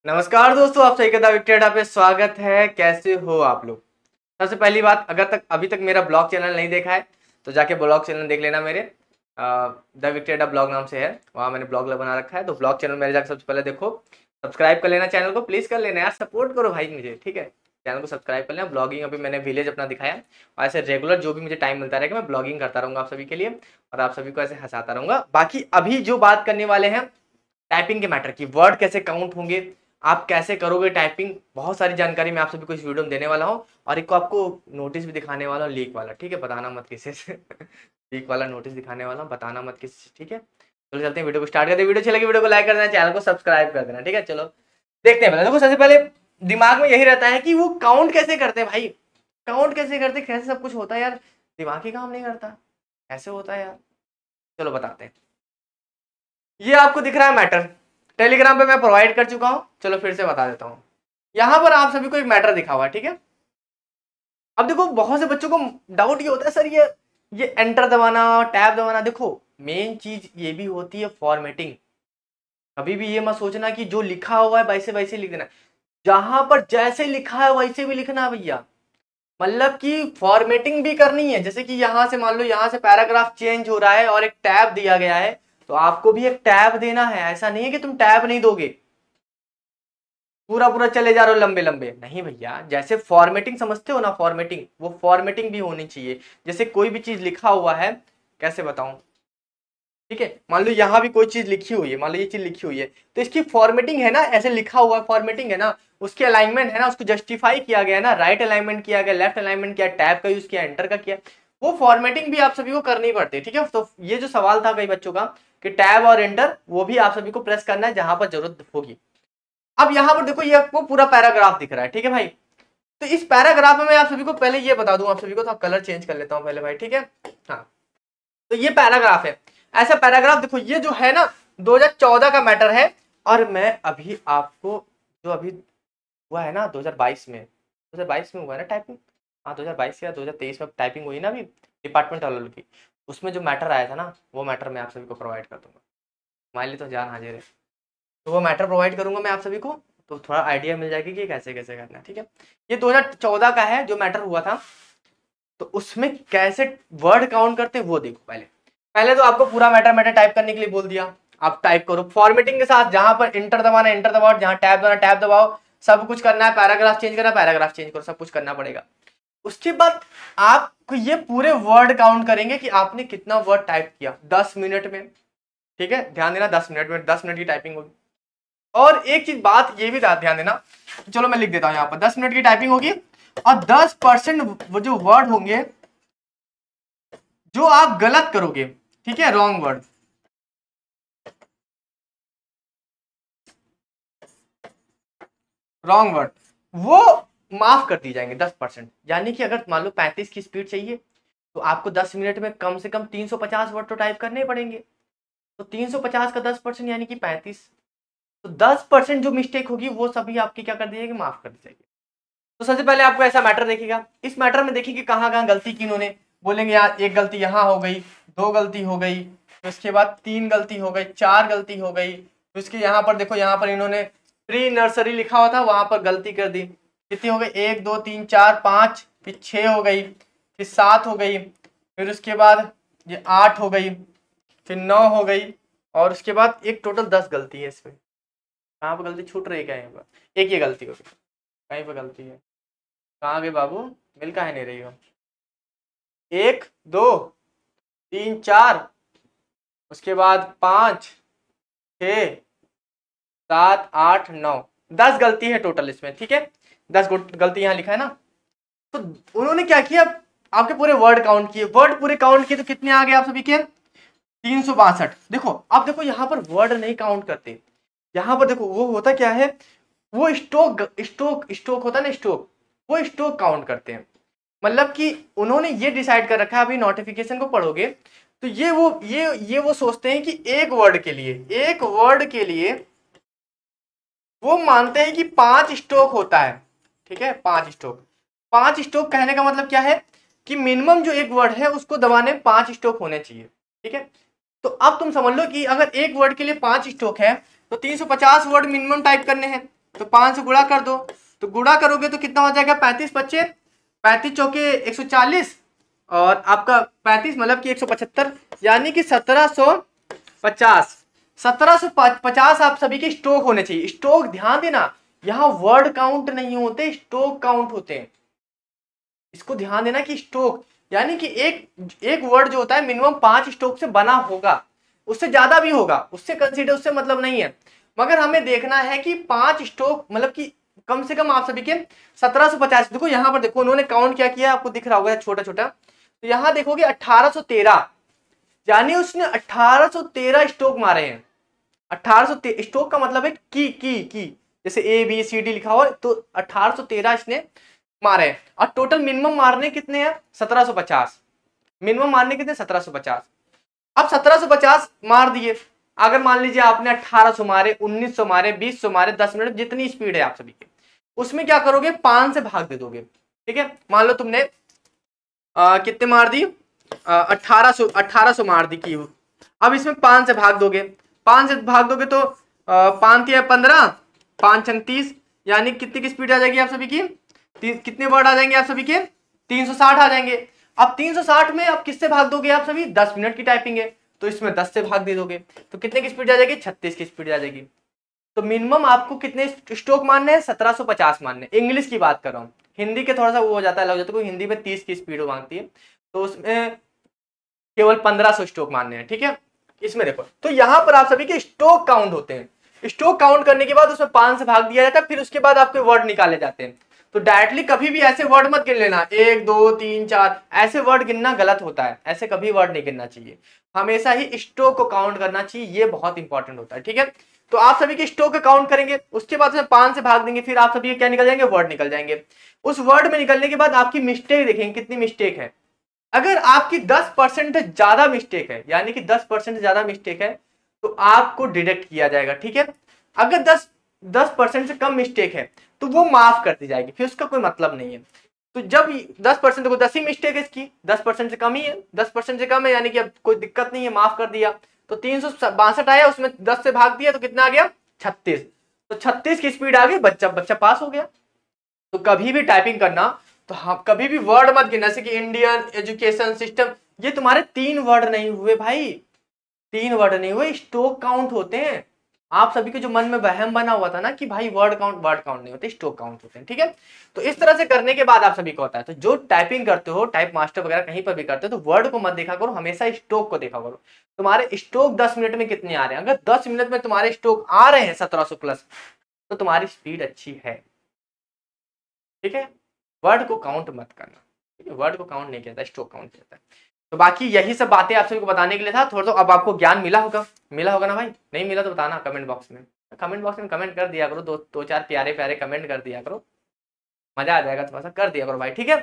नमस्कार दोस्तों, आप सही कदा विक्टेडा पे स्वागत है। कैसे हो आप लोग? सबसे पहली बात, अगर अभी तक मेरा ब्लॉग चैनल नहीं देखा है तो जाके ब्लॉग चैनल देख लेना। मेरे द विक्टेडा ब्लॉग नाम से है, वहाँ मैंने ब्लॉग बना रखा है। तो ब्लॉग चैनल मेरे जाकर सबसे पहले देखो, सब्सक्राइब कर लेना चैनल को, प्लीज़ कर लेना यार, सपोर्ट करो भाई मुझे, ठीक है। चैनल को सब्सक्राइब कर लेना। ब्लॉगिंग अभी मैंने विलेज अपना दिखाया, और ऐसे रेगुलर जो भी मुझे टाइम मिलता रहेगा मैं ब्लॉगिंग करता रहूँगा आप सभी के लिए, और आप सभी को ऐसे हंसाता रहूँगा। बाकी अभी जो बात करने वाले हैं टाइपिंग के मैटर की, वर्ड कैसे काउंट होंगे, आप कैसे करोगे टाइपिंग, बहुत सारी जानकारी मैं आप सभी को इस वीडियो में देने वाला हूँ। और एक को आपको नोटिस भी दिखाने वाला हूँ, लीक वाला, ठीक है, बताना मत किसी से। लीक वाला नोटिस दिखाने वाला हूँ, बताना मत किसी से, ठीक है। चलो चलते हैं, वीडियो को स्टार्ट करते हैं। वीडियो अच्छी लगी वीडियो को लाइक कर देना, चैनल को सब्सक्राइब कर देना, ठीक है। चलो देखते हैं। पहले देखो, सबसे पहले दिमाग में यही रहता है कि वो काउंट कैसे करते हैं भाई, काउंट कैसे करते, कैसे सब कुछ होता है यार, दिमाग ही काम नहीं करता, ऐसे होता है यार। चलो बताते हैं। ये आपको दिख रहा है मैटर, टेलीग्राम पे मैं प्रोवाइड कर चुका हूं। चलो फिर से बता देता हूं। यहां पर आप सभी को एक मैटर दिखा हुआ है, ठीक है। अब देखो, बहुत से बच्चों को डाउट ये होता है, सर ये एंटर दबाना, टैब दबाना, देखो मेन चीज ये भी होती है फॉर्मेटिंग। कभी भी ये मत सोचना कि जो लिखा हुआ है वैसे वैसे लिख देना, जहां पर जैसे लिखा है वैसे भी लिखना भैया। मतलब कि फॉर्मेटिंग भी करनी है। जैसे कि यहां से मान लो, यहां से पैराग्राफ चेंज हो रहा है और एक टैब दिया गया है, तो आपको भी एक टैब देना है। ऐसा नहीं है कि तुम टैब नहीं दोगे, पूरा पूरा चले जा रहे हो लंबे लंबे, नहीं भैया। जैसे फॉर्मेटिंग समझते हो ना, फॉर्मेटिंग, वो फॉर्मेटिंग भी होनी चाहिए। जैसे कोई भी चीज लिखा हुआ है, कैसे बताऊं, ठीक है। मान लो यहाँ भी कोई चीज लिखी हुई है, मान लो ये चीज लिखी हुई है, तो इसकी फॉर्मेटिंग है ना, ऐसे लिखा हुआ फॉर्मेटिंग है ना, उसकी अलाइनमेंट है ना, उसको जस्टिफाई किया गया ना, राइट अलाइनमेंट किया गया, लेफ्ट अलाइनमेंट किया, टैब का यूज किया, एंटर का किया, वो फॉर्मेटिंग भी आप सभी को करनी पड़ती है, ठीक है। तो ये जो सवाल था कई बच्चों का कि टैब और एंटर, वो भी आप सभी को प्रेस करना है जहां पर जरूरत होगी। अब यहाँ पर देखो, ये आपको पूरा पैराग्राफ दिख रहा है, ठीक है भाई। तो इस पैराग्राफ में मैं आप सभी को पहले ये बता दूं, आप सभी को, तो कलर चेंज कर लेता हूं पहले भाई, ठीक है। हाँ, तो ये पैराग्राफ है, ऐसा पैराग्राफ देखो, ये जो है ना 2014 का मैटर है। और मैं अभी आपको, जो अभी हुआ है ना 2022 में, 2022 में हुआ है ना टाइपिंग, हाँ 2022 या 2023 में टाइपिंग हुई ना अभी, डिपार्टमेंट वालों की, उसमें जो मैटर आया था ना, वो मैटर मैं आप सभी को प्रोवाइड कर दूंगा। हमारे लिए तो जान हाजिर है, तो वो मैटर प्रोवाइड करूंगा मैं आप सभी को, तो थोड़ा आइडिया मिल जाएगी कि कैसे कैसे करना है, ठीक है। ये 2014 का है जो मैटर हुआ था, तो उसमें कैसे वर्ड काउंट करते हैं वो देखो। पहले पहले तो आपको पूरा मैटर मैटर टाइप करने के लिए बोल दिया, आप टाइप करो फॉर्मेटिंग के साथ। जहां पर इंटर दबाना इंटर दबाओ, जहां टैब दबाना टैब दबाओ, सब कुछ करना है। पैराग्राफ चेंज करना पैराग्राफ चेंज करो, सब कुछ करना पड़ेगा। उसके बाद आपको ये पूरे वर्ड काउंट करेंगे कि आपने कितना वर्ड टाइप किया 10 मिनट में, ठीक है। ध्यान देना, 10 मिनट में 10 मिनट की टाइपिंग होगी। और एक चीज बात ये भी ध्यान देना, चलो मैं लिख देता हूं यहाँ पर, 10 मिनट की टाइपिंग होगी, और 10% वो जो वर्ड होंगे जो आप गलत करोगे, ठीक है, रॉन्ग वर्ड, रॉन्ग वर्ड, वो माफ कर दिए जाएंगे 10%। यानी कि अगर मान लो 35 की स्पीड चाहिए, तो आपको 10 मिनट में कम से कम 350 वर्ड तो टाइप करने पड़ेंगे। तो 350 का 10% यानी कि 35, तो 10% जो मिस्टेक होगी वो सभी आपकी क्या कर दी जाएगी, माफ कर दी जाएगी। तो सबसे पहले आपको ऐसा मैटर देखिएगा, इस मैटर में देखिए कि कहाँ कहाँ गलती की इन्होंने। बोलेंगे यार एक गलती यहाँ हो गई, 2 गलती हो गई, तो इसके बाद 3 गलती हो गई, 4 गलती हो गई। तो इसके यहाँ पर देखो, यहाँ पर इन्होंने प्री नर्सरी लिखा हुआ था, वहां पर गलती कर दी। कितनी हो गई, 1 2 3 4 5, फिर 6 हो गई, फिर 7 हो गई, फिर उसके बाद ये 8 हो गई, फिर 9 हो गई, और उसके बाद एक टोटल 10 गलती है इसमें। कहाँ पर गलती छूट रही है, क्या यहाँ पर एक ये गलती होगी, कहीं पर गलती है, कहाँ गए बाबू, मिल कहाँ नहीं रही हो। 1 2 3 4, उसके बाद 5 6 7 8 9, 10 गलती है टोटल इसमें, ठीक है। 10 गलती यहाँ लिखा है ना। तो उन्होंने क्या किया, आपके पूरे वर्ड काउंट किए, वर्ड पूरे काउंट किए, तो कितने आ गए आप सभी के, 362। देखो अब देखो, यहाँ पर वर्ड नहीं काउंट करते, यहाँ पर देखो वो होता क्या है, वो स्टोक स्टोक स्टोक होता है ना, स्टोक, वो स्टोक काउंट करते हैं। मतलब कि उन्होंने ये डिसाइड कर रखा है, अभी नोटिफिकेशन को पढ़ोगे तो ये वो सोचते हैं कि एक वर्ड के लिए वो मानते हैं कि 5 स्टोक होता है, ठीक है। 5 स्टोक कहने का मतलब क्या है कि मिनिमम जो एक वर्ड है उसको दबाने 5 स्टोक होने चाहिए, ठीक है। तो अब तुम समझ लो कि अगर एक वर्ड के लिए 5 स्टोक है, तो 350 वर्ड मिनिमम टाइप करने हैं, तो 5 से गुणा कर दो, तो गुणा करोगे तो कितना हो जाएगा, 35 बच्चे 35 चौके 140 और आपका 35 मतलब कि 175, यानी कि 1750 1750 आप सभी के स्टॉक होने चाहिए। स्टॉक ध्यान देना, यहाँ वर्ड काउंट नहीं होते, स्टॉक काउंट होते हैं। इसको ध्यान देना कि स्टॉक यानी कि एक वर्ड जो होता है मिनिमम 5 स्टॉक से बना होगा, उससे ज्यादा भी होगा, उससे कंसीडर, उससे मतलब नहीं है, मगर हमें देखना है कि 5 स्टॉक मतलब कि कम से कम आप सभी के 1750। देखो यहाँ पर देखो उन्होंने काउंट क्या किया, आपको दिख रहा होगा छोटा छोटा, तो यहाँ देखोगे 1813, यानी उसने 1813 स्टॉक मारे हैं। 1813 स्टॉक का मतलब है की जैसे ए बी सी डी लिखा हुआ, तो 1813 इसने मारे हैं। और टोटल मिनिमम मारने कितने हैं, 1750। मिनिमम मारने कितने, 1750। अब 1750 मार दिए, अगर मान लीजिए आपने 1800 मारे, 1900 मारे, 2000 मारे, 10 मिनट जितनी स्पीड है आप सभी की, उसमें क्या करोगे, 5 से भाग दे दोगे। ठीक है, मान लो तुमने कितने मार दी, 1800 मार दी की, अब इसमें 5 से भाग दोगे, 5 से भाग दोगे तो 5 या 15, 5 छंग 30, यानी कितनी की स्पीड आ जाएगी आप सभी की, कितने वर्ड आ जाएंगे आप सभी के, 360 आ जाएंगे। अब 360 में आप किससे भाग दोगे, आप सभी 10 मिनट की टाइपिंग है तो इसमें 10 से भाग दे दोगे, तो कितने की स्पीड आ जाएगी, 36 की स्पीड आ जाएगी। तो मिनिमम आपको कितने स्ट्रोक मानने हैं, 1750 मानने। इंग्लिश की बात कर रहा हूँ, हिंदी के थोड़ा सा वो हो जाता है, लग जाता है, हिंदी में 30 की स्पीड मांगती है, तो उसमें केवल 1500 स्ट्रोक मानने हैं। ठीक है, इसमें देखो, तो यहाँ पर आप सभी के स्ट्रोक काउंट होते हैं। स्ट्रोक काउंट करने के बाद उसमें 5 से भाग दिया जाता है, फिर उसके बाद आपके वर्ड निकाले जाते हैं। तो डायरेक्टली कभी भी ऐसे वर्ड मत गिन लेना, 1 2 3 4 ऐसे वर्ड गिनना गलत होता है, ऐसे कभी वर्ड नहीं गिनना चाहिए, हमेशा ही स्ट्रोक को काउंट करना चाहिए, ये बहुत इंपॉर्टेंट होता है। ठीक है, तो आप सभी के स्ट्रोक काउंट करेंगे, उसके बाद उसमें 5 से भाग देंगे, फिर आप सभी क्या निकल जाएंगे, वर्ड निकल जाएंगे। उस वर्ड में निकलने के बाद आपकी मिस्टेक देखेंगे कितनी मिस्टेक है। अगर आपकी 10% ज्यादा मिस्टेक है, यानी कि 10% ज्यादा मिस्टेक है, तो आपको डिडक्ट किया जाएगा। ठीक है, अगर 10% से कम मिस्टेक है तो वो माफ कर दी जाएगी, फिर उसका कोई मतलब नहीं है। तो जब 10% को 10 ही मिस्टेक है इसकी, 10% से कम ही है, 10% से कम है, यानी कि अब कोई दिक्कत नहीं है, माफ कर दिया। तो 362 आया, उसमें 10 से भाग दिया तो कितना आ गया, 36। तो 36 की स्पीड आ गई, बच्चा पास हो गया। तो कभी भी टाइपिंग करना, तो हाँ कभी भी वर्ड मत गिनना, जैसे कि इंडियन एजुकेशन सिस्टम, ये तुम्हारे 3 वर्ड नहीं हुए भाई, 3 वर्ड नहीं हुए, स्ट्रोक काउंट होते हैं। आप सभी के जो मन में वहम बना हुआ था ना कि भाई वर्ड काउंट नहीं होते, स्ट्रोक काउंट होते हैं। ठीक है, तो इस तरह से करने के बाद आप सभी को होता है, तो जो टाइपिंग करते हो, टाइप मास्टर वगैरह कहीं पर भी करते हो, तो वर्ड को मत देखा करो, हमेशा स्ट्रोक को देखा करो। तुम्हारे स्ट्रोक 10 मिनट में कितने आ रहे हैं, अगर 10 मिनट में तुम्हारे स्ट्रोक आ रहे हैं 1700 प्लस, तो तुम्हारी स्पीड अच्छी है। ठीक है, वर्ड को काउंट मत करना, ठीक है, वर्ड को काउंट नहीं कहता, स्ट्रोक काउंट कहता है। तो बाकी यही सब बातें आप सभी को बताने के लिए था, थोड़ा तो अब आपको ज्ञान मिला होगा ना भाई, नहीं मिला तो बताना कमेंट बॉक्स में, कमेंट कर दिया करो, दो चार प्यारे प्यारे कमेंट कर दिया करो, मजा आ जाएगा, थोड़ा सा कर दिया करो भाई। ठीक है,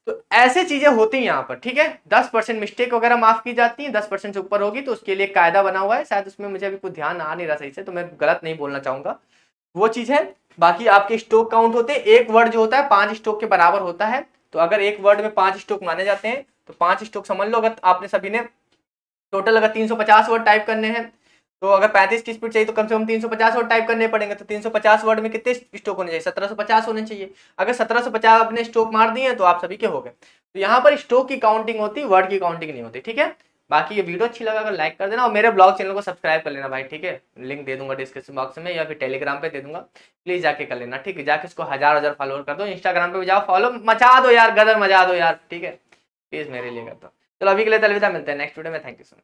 तो ऐसे चीजें होती हैं यहाँ पर। ठीक है, 10% मिस्टेक वगैरह माफ की जाती है, 10% से ऊपर होगी तो उसके लिए कायदा बना हुआ है, शायद उसमें मुझे अभी कुछ ध्यान आ नहीं रहा सही से, तो मैं गलत नहीं बोलना चाहूंगा, वो चीज है। बाकी आपके स्ट्रोक काउंट होते हैं, एक वर्ड जो होता है 5 स्ट्रोक के बराबर होता है, तो अगर एक वर्ड में 5 स्ट्रोक माने जाते हैं तो 5 स्ट्रोक समझ लो। अगर आपने सभी ने टोटल अगर 350 वर्ड टाइप करने हैं, तो अगर 35 की स्पीड चाहिए तो कम से कम 350 वर्ड टाइप करने पड़ेंगे, तो 350 वर्ड में कितने स्ट्रोक होने चाहिए, 1750 होने चाहिए। अगर 1750 आपने स्ट्रोक मार दिए तो आप सभी के हो गए। तो यहाँ पर स्ट्रोक की काउंटिंग होती, वर्ड की काउंटिंग नहीं होती। ठीक है, बाकी ये वीडियो अच्छी लगा अगर लाइक कर देना, और मेरे ब्लॉग चैनल को सब्सक्राइब कर लेना भाई। ठीक है, लिंक दे दूंगा डिस्क्रिप्शन बॉक्स में या फिर टेलीग्राम पे दे दूंगा, प्लीज जाके कर लेना। ठीक है, जाके इसको 1000 फॉलोअर कर दो, इंस्टाग्राम पे भी जाओ, फॉलो मचा दो यार, गदर मचा दो यार। ठीक है, प्लीज मेरे लिए कर दो। चलो अभी के लिए अलविदा, मिलते हैं नेक्स्ट वीडियो में, थैंक यू सो मच।